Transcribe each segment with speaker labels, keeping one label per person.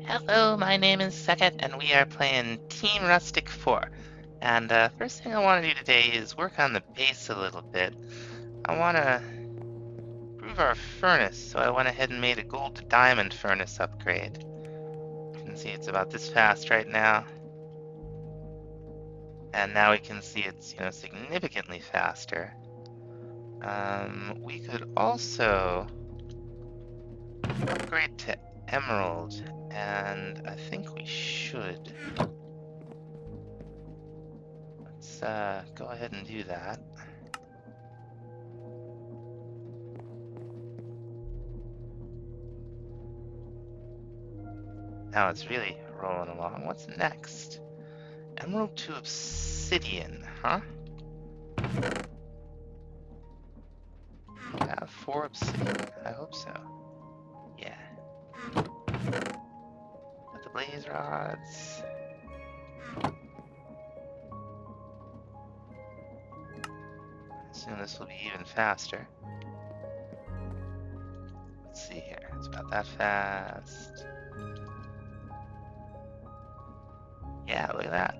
Speaker 1: Hello, my name is Sekit, and we are playing Team Rustic 4. And first thing I want to do today is work on the base a little bit. I want to improve our furnace, so I went ahead and made a gold to diamond furnace upgrade. You can see it's about this fast right now. And now we can see it's, significantly faster. We could also upgrade to emerald, and I think we should. Let's go ahead and do that. Now it's really rolling along. What's next? Emerald to obsidian, huh? We have 4 obsidian. I hope so. Yeah. Got the blaze rods. Soon this will be even faster. Let's see here. It's about that fast. Yeah, look at that.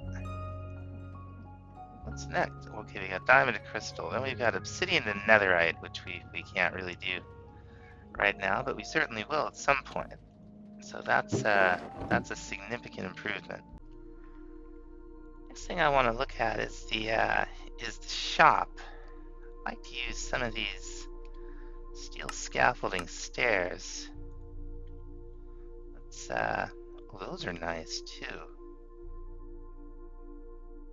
Speaker 1: What's next? Okay, we got diamond and crystal. Then we've got obsidian and netherite, which we can't really do right now, but we certainly will at some point. So that's a significant improvement. Next thing I want to look at is the shop. I'd like to use some of these steel scaffolding stairs. Let's oh, those are nice too.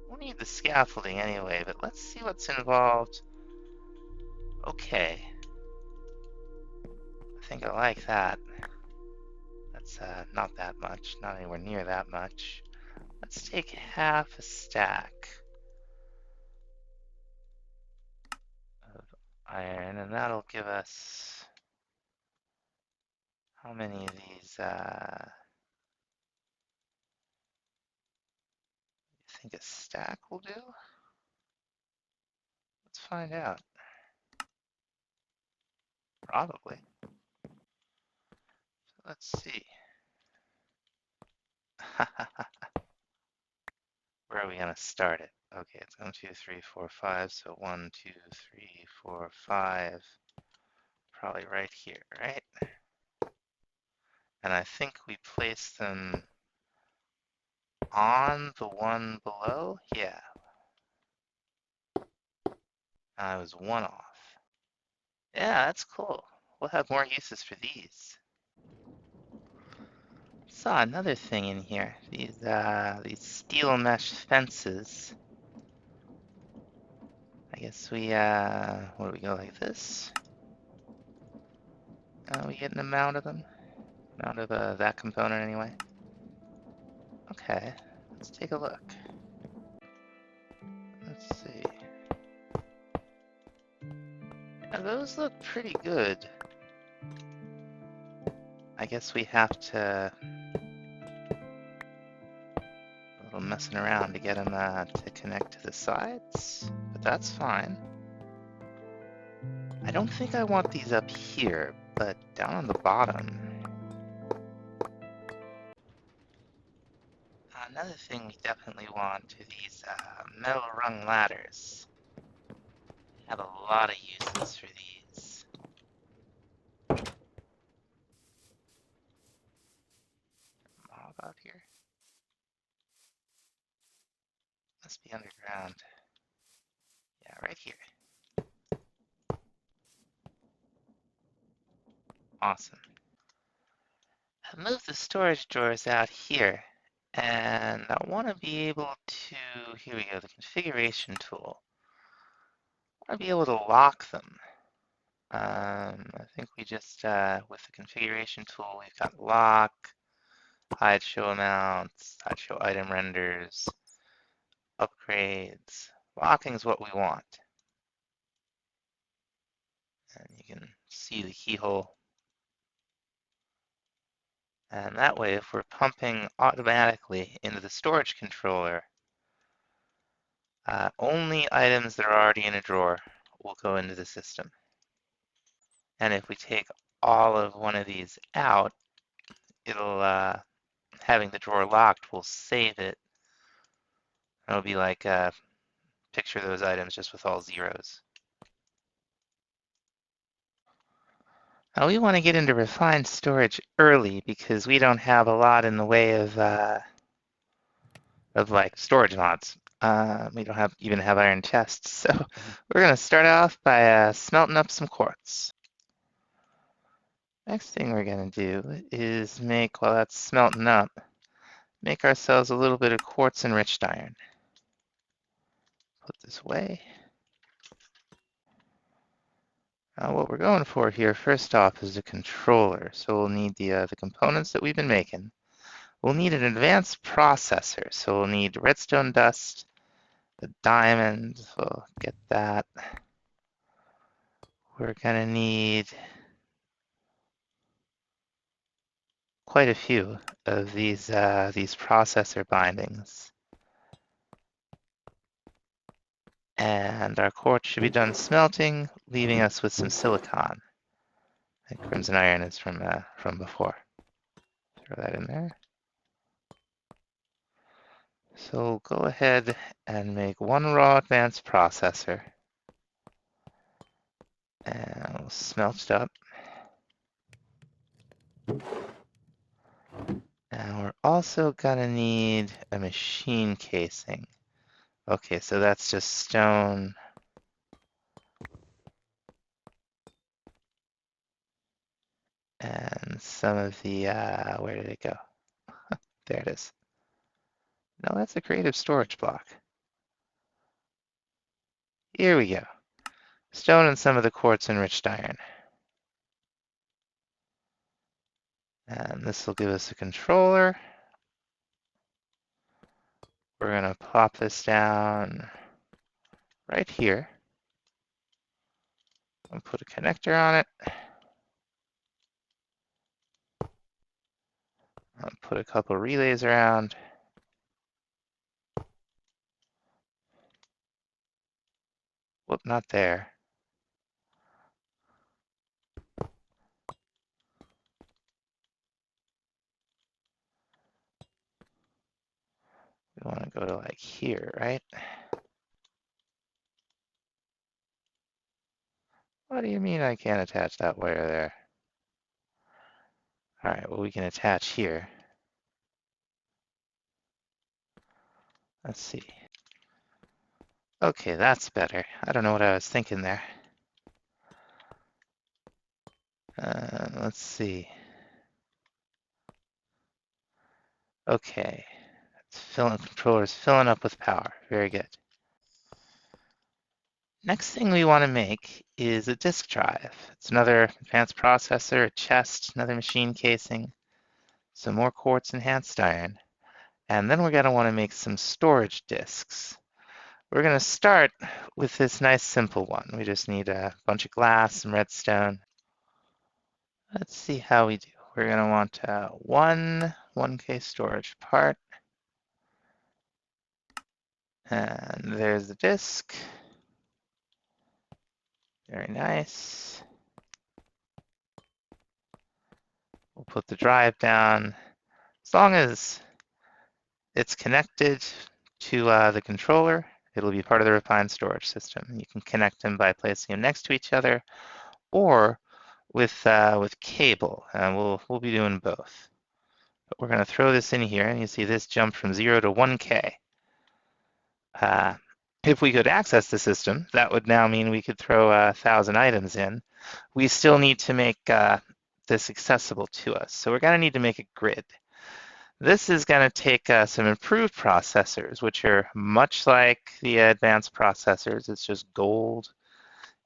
Speaker 1: We'll need the scaffolding anyway, but let's see what's involved. Okay. I think I like that. That's not that much, not anywhere near that much. Let's take half a stack of iron, and that'll give us how many of these? I think a stack will do. Let's find out. Probably. So let's see. Where are we gonna start it? Okay, it's 1, 2, 3, 4, 5. So 1, 2, 3, 4, 5. Probably right here, right? And I think we place them on the one below. Yeah. I was 1 off. Yeah, that's cool. We'll have more uses for these. Saw another thing in here. These steel mesh fences. I guess we what do we go like this? We get an amount of them. Amount of that component anyway. Okay, let's take a look. Let's see. Now, those look pretty good. I guess we have to a little messing around to get them to connect to the sides, but that's fine. I don't think I want these up here, but down on the bottom. Another thing we definitely want are these metal rung ladders. Have a lot of uses for these. Mob out here? Must be underground. Yeah, right here. Awesome. I moved the storage drawers out here, and I want to be able to, here we go, the configuration tool. I want to be able to lock them. I think we just, with the configuration tool, we've got lock, hide show amounts, hide show item renders, upgrades. Locking is what we want. And you can see the keyhole. And that way, if we're pumping automatically into the storage controller, only items that are already in a drawer will go into the system. And if we take all of one of these out, it'll having the drawer locked will save it. It'll be like picture those items just with all zeros. Now we want to get into refined storage early because we don't have a lot in the way of like storage mods. We don't even have iron chests, so we're gonna start off by smelting up some quartz. Next thing we're gonna do is make, while that's smelting up, make ourselves a little bit of quartz enriched iron. Put this away. Now what we're going for here, first off, is a controller. So we'll need the components that we've been making. We'll need an advanced processor. So we'll need redstone dust, a diamond. We'll get that. We're gonna need quite a few of these processor bindings. And our quartz should be done smelting, leaving us with some silicon. That crimson iron is from before. Throw that in there. So we'll go ahead and make one raw advanced processor. And we'll smelt it up. And we're also gonna need a machine casing. Okay, so that's just stone. And some of the, where did it go? There it is. No, that's a creative storage block. Here we go. Stone and some of the quartz enriched iron. And this will give us a controller. We're gonna plop this down right here. And put a connector on it. I'll put a couple relays around. Whoop, not there. We want to go to like here, right? What do you mean I can't attach that wire there? All right, well, we can attach here. Let's see. Okay, that's better. I don't know what I was thinking there. Let's see. Okay, controller's filling up with power. Very good. Next thing we want to make is a disk drive. It's another advanced processor, a chest, another machine casing, some more quartz enhanced iron, and then we're going to want to make some storage disks. We're going to start with this nice simple one. We just need a bunch of glass, some redstone. Let's see how we do. We're going to want one 1K storage part. And there's the disk. Very nice. We'll put the drive down. As long as it's connected to the controller, it'll be part of the refined storage system. You can connect them by placing them next to each other or with cable, and we'll be doing both. But we're going to throw this in here, and you see this jump from 0 to 1K. If we could access the system, that would now mean we could throw 1,000 items in. We still need to make this accessible to us, so we're going to need to make a grid. This is going to take some improved processors, which are much like the advanced processors. It's just gold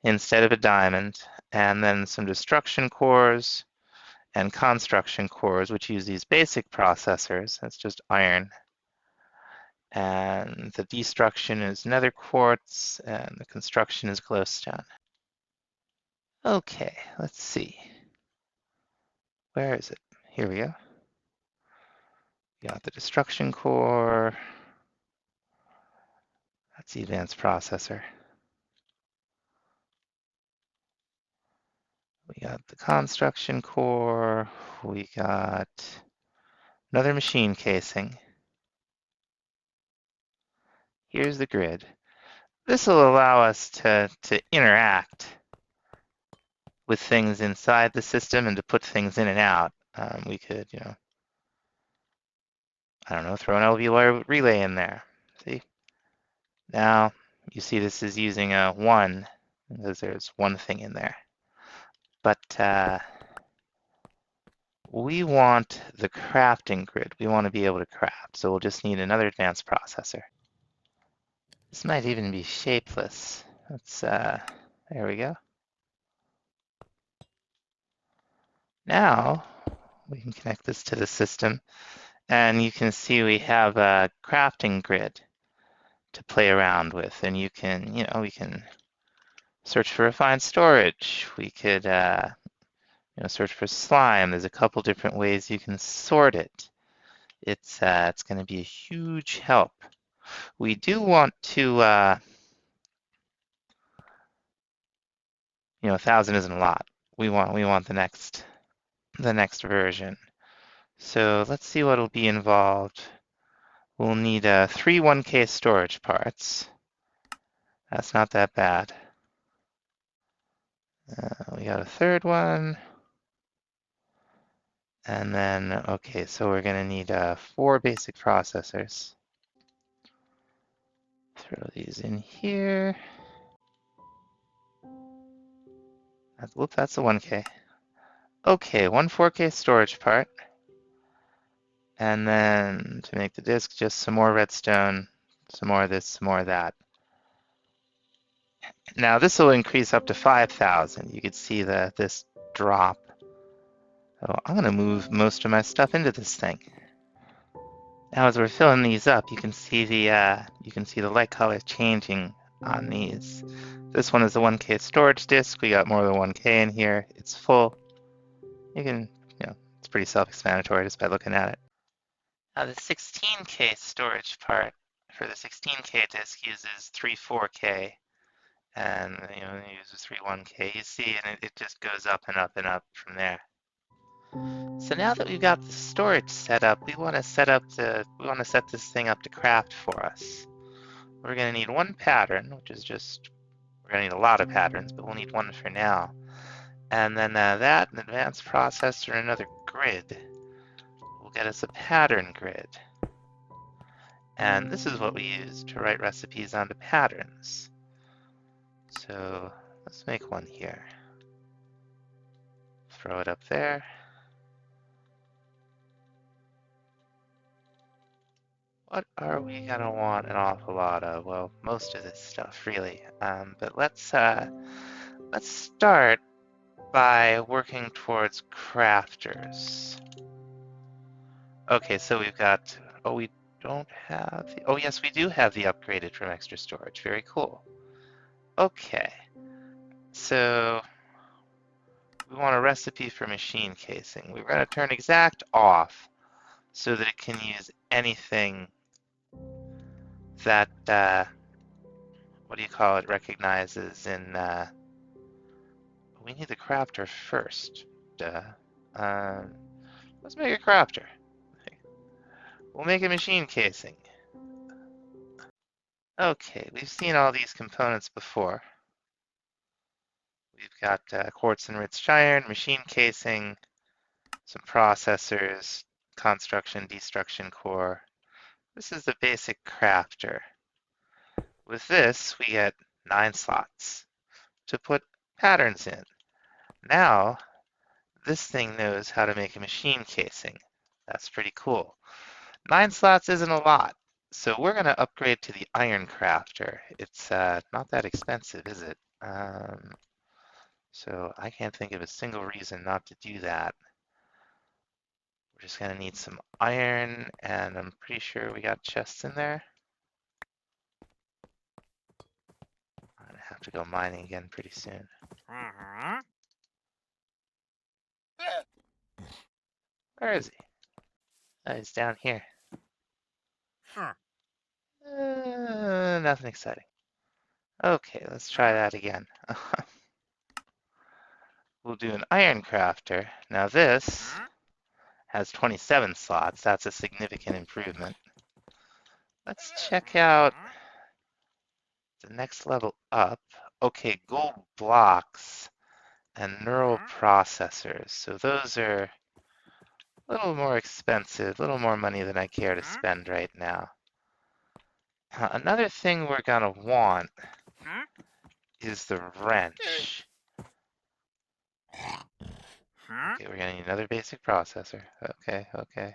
Speaker 1: instead of a diamond, and then some destruction cores and construction cores, which use these basic processors. That's just iron. And the destruction is nether quartz, and the construction is glowstone. Okay, let's see. Where is it? Here we go. We got the destruction core. That's the advanced processor. We got the construction core. We got another machine casing. Here's the grid. This will allow us to interact with things inside the system and to put things in and out. We could, I don't know, throw an LV wire relay in there. See? Now, you see this is using a 1, because there's one thing in there. But we want the crafting grid. We want to be able to craft, so we'll just need another advanced processor. This might even be shapeless. There we go. Now, we can connect this to the system, and you can see we have a crafting grid to play around with, and you can, we can search for refined storage. We could, search for slime. There's a couple different ways you can sort it. It's going to be a huge help. We do want to, 1,000 isn't a lot. We want the next version. So let's see what'll be involved. We'll need 3 1K storage parts. That's not that bad. We got a third one. And then, okay, so we're going to need 4 basic processors. Throw these in here. Whoops, that's a 1K. Okay, 1 4K storage part. And then to make the disk, just some more redstone, some more of this, some more of that. Now this will increase up to 5,000. You could see this drop. So I'm going to move most of my stuff into this thing. Now as we're filling these up, you can see the light color changing on these. This one is a 1K storage disk. We got more than 1K in here. It's full. You can, it's pretty self-explanatory just by looking at it. Now the 16K storage part for the 16K disk uses 3 4K, and it uses 3 1K. You see, and it just goes up and up and up from there. So now that we've got the storage set up, we want to set this thing up to craft for us. We're going to need 1 pattern, which is just, we're going to need a lot of patterns, but we'll need 1 for now. And then that, an advanced processor, and another grid will get us a pattern grid. And this is what we use to write recipes onto patterns. So let's make 1 here. Throw it up there. What are we gonna want an awful lot of? Well, most of this stuff, really. But let's start by working towards crafters. Okay, so we've got. Oh, we don't have. Oh, yes, we do have the upgraded from extra storage. Very cool. Okay, so we want a recipe for machine casing. We're going to turn exact off so that it can use anything that, what do you call it, recognizes in, we need the crafter first. Duh. Let's make a crafter. We'll make a machine casing. Okay, we've seen all these components before. We've got quartz enriched iron, machine casing, some processors, construction, destruction core. This is the basic crafter. With this, we get 9 slots to put patterns in. Now, this thing knows how to make a machine casing. That's pretty cool. 9 slots isn't a lot, so we're going to upgrade to the iron crafter. It's not that expensive, is it? So I can't think of a single reason not to do that. We're just going to need some iron, and I'm pretty sure we got chests in there. I'm going to have to go mining again pretty soon. Where is he? Oh, he's down here. Nothing exciting. Okay, let's try that again. We'll do an iron crafter. Now this has 27 slots. That's a significant improvement. Let's check out the next level up. Okay, gold blocks and neural processors. So those are a little more expensive, a little more money than I care to spend right now. Another thing we're gonna want is the wrench. Okay, we're gonna need another basic processor. Okay, okay.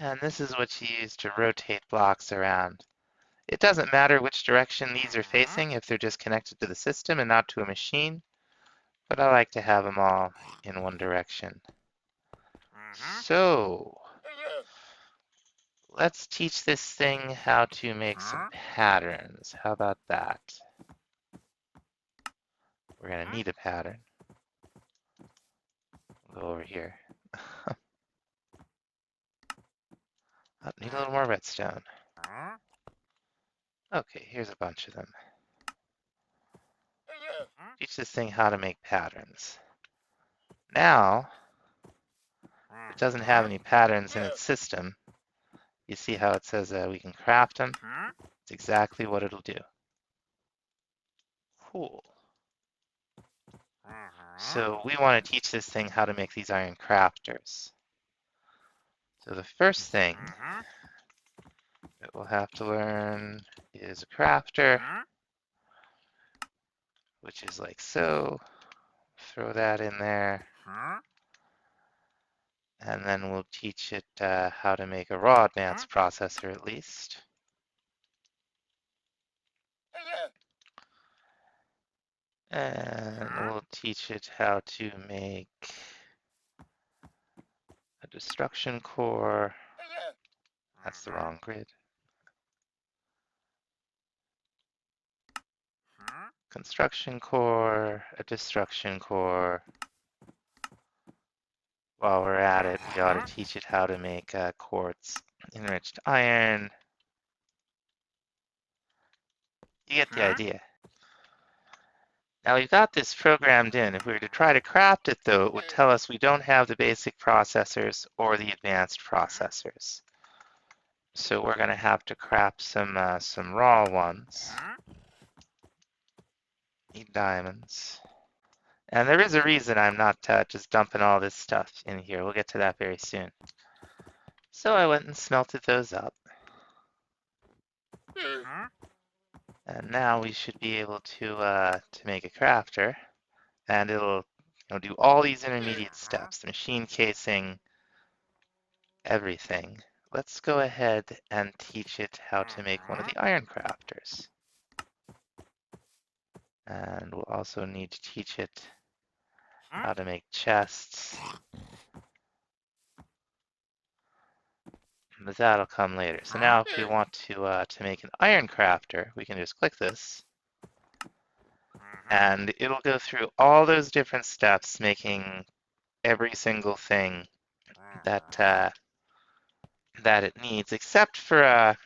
Speaker 1: And this is what you use to rotate blocks around. It doesn't matter which direction these are facing if they're just connected to the system and not to a machine, but I like to have them all in one direction. So, let's teach this thing how to make some patterns. How about that? We're gonna need a pattern. We'll go over here. Oh, need a little more redstone. Okay, here's a bunch of them. Teach this thing how to make patterns. Now, it doesn't have any patterns in its system. You see how it says we can craft them? It's exactly what it'll do. Cool. So we want to teach this thing how to make these iron crafters. So the first thing that we'll have to learn is a crafter, which is like so. Throw that in there. And then we'll teach it how to make a raw advanced processor at least. And we'll teach it how to make a destruction core. That's the wrong grid. Construction core, a destruction core. While we're at it, we ought to teach it how to make quartz enriched iron. You get the idea. Now we've got this programmed in. If we were to try to craft it though, it would tell us we don't have the basic processors or the advanced processors. So we're going to have to craft some raw ones. Need diamonds. And there is a reason I'm not just dumping all this stuff in here. We'll get to that very soon. So I went and smelted those up. And now we should be able to make a crafter. And it'll do all these intermediate steps, the machine casing, everything. Let's go ahead and teach it how to make one of the iron crafters. And we'll also need to teach it how to make chests. But that'll come later. So now if we want to make an iron crafter, we can just click this. And it'll go through all those different steps, making every single thing that that it needs, except for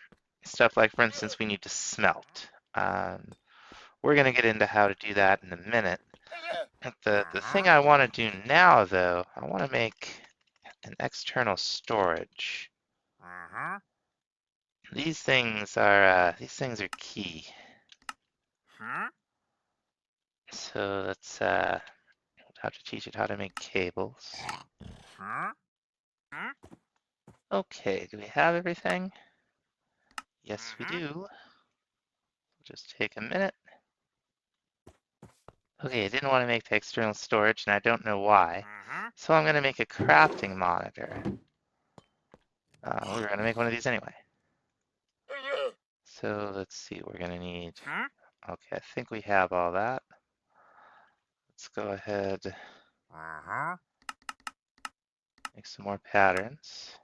Speaker 1: stuff like, for instance, we need to smelt. We're going to get into how to do that in a minute. The thing I want to do now, though, I want to make an external storage. These things are key. So let's have to teach it how to make cables. Okay, do we have everything? Yes, we do. Just take a minute. Okay, I didn't want to make the external storage, and I don't know why. So I'm going to make a crafting monitor. We were going to make one of these anyway. So let's see, we're going to need... Okay, I think we have all that. Let's go ahead. Make some more patterns.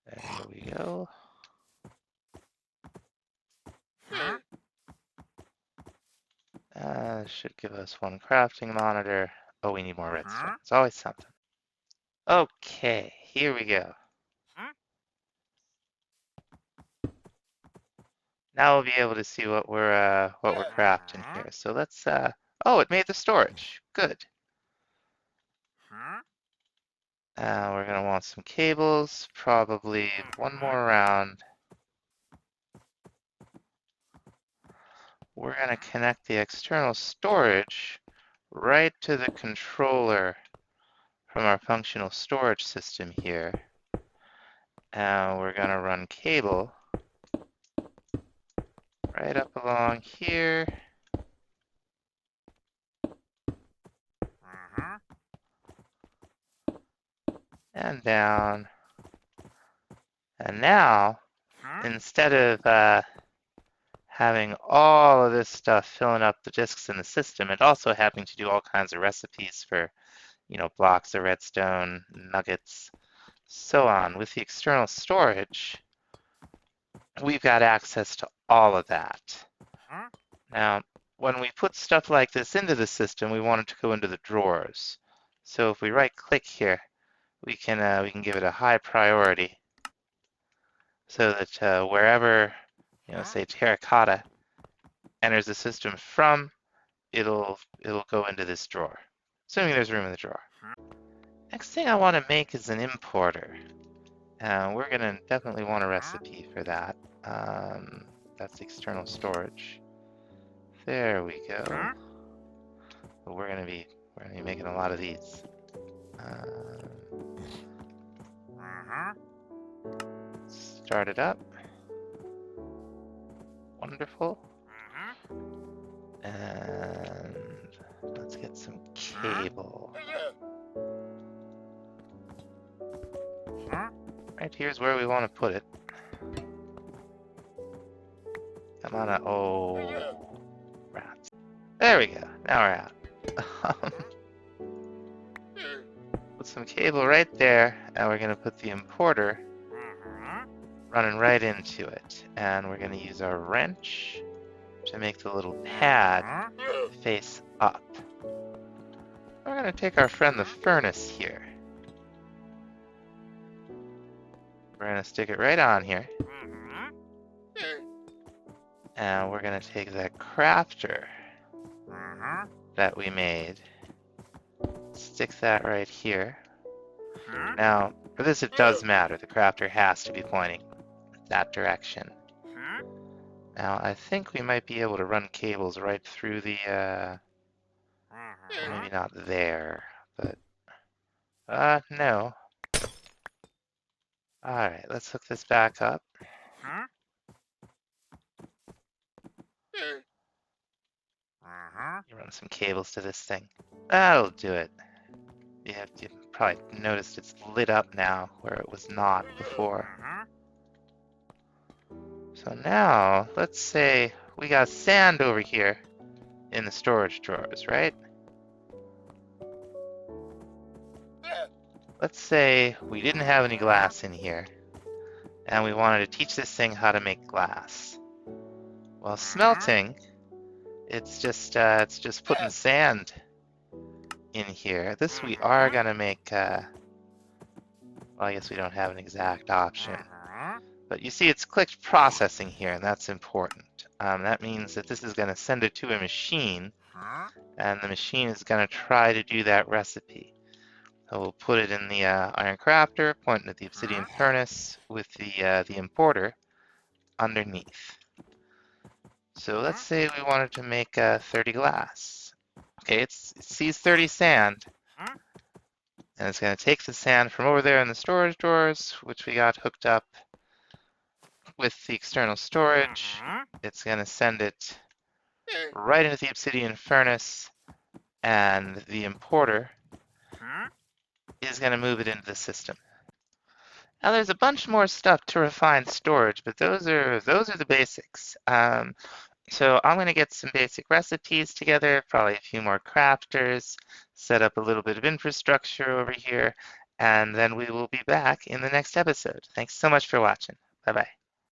Speaker 1: There we go. Should give us one crafting monitor. Oh, we need more redstone. It's always something. Okay, here we go. Now we'll be able to see what we're crafting here. So let's oh, it made the storage. Good. We're gonna want some cables, probably one more round. We're gonna connect the external storage right to the controller from our functional storage system here. And we're gonna run cable right up along here. And down. And now, instead of having all of this stuff filling up the disks in the system, and also having to do all kinds of recipes for, blocks of redstone, nuggets, so on. With the external storage, we've got access to all of that. Now, when we put stuff like this into the system, we want it to go into the drawers. So if we right-click here, we can give it a high priority, so that wherever, say terracotta enters the system from, it'll go into this drawer, assuming there's room in the drawer. Next thing I want to make is an importer. We're going to definitely want a recipe for that. That's external storage. There we go. But we're going to be making a lot of these. Start it up. Wonderful. And let's get some cable. Right here's where we want to put it. Come on out. Oh, rats. There we go. Now we're out. Put some cable right there, and we're going to put the importer running right into it. And we're going to use our wrench to make the little pad face up. We're going to take our friend the furnace here. We're going to stick it right on here. And we're going to take that crafter that we made, stick that right here. Now, for this it does matter. The crafter has to be pointing that direction. Now, I think we might be able to run cables right through the, maybe not there, but, no. Alright, let's hook this back up. Run some cables to this thing. That'll do it. You probably noticed it's lit up now where it was not before. So now, let's say we got sand over here in the storage drawers, right? Let's say we didn't have any glass in here, and we wanted to teach this thing how to make glass. Well, smelting, it's just putting sand in here. This we are gonna make, well, I guess we don't have an exact option. But you see it's clicked processing here, and that's important. That means that this is gonna send it to a machine, and the machine is gonna try to do that recipe. So we'll put it in the iron crafter, pointing at the obsidian furnace with the importer underneath. So let's say we wanted to make 30 glass. Okay, it sees 30 sand, and it's going to take the sand from over there in the storage drawers, which we got hooked up with the external storage. It's going to send it right into the obsidian furnace, and the importer is going to move it into the system. Now there's a bunch more stuff to refine storage, but those are the basics. So I'm going to get some basic recipes together, probably a few more crafters, set up a little bit of infrastructure over here, and then we will be back in the next episode. Thanks so much for watching. Bye-bye.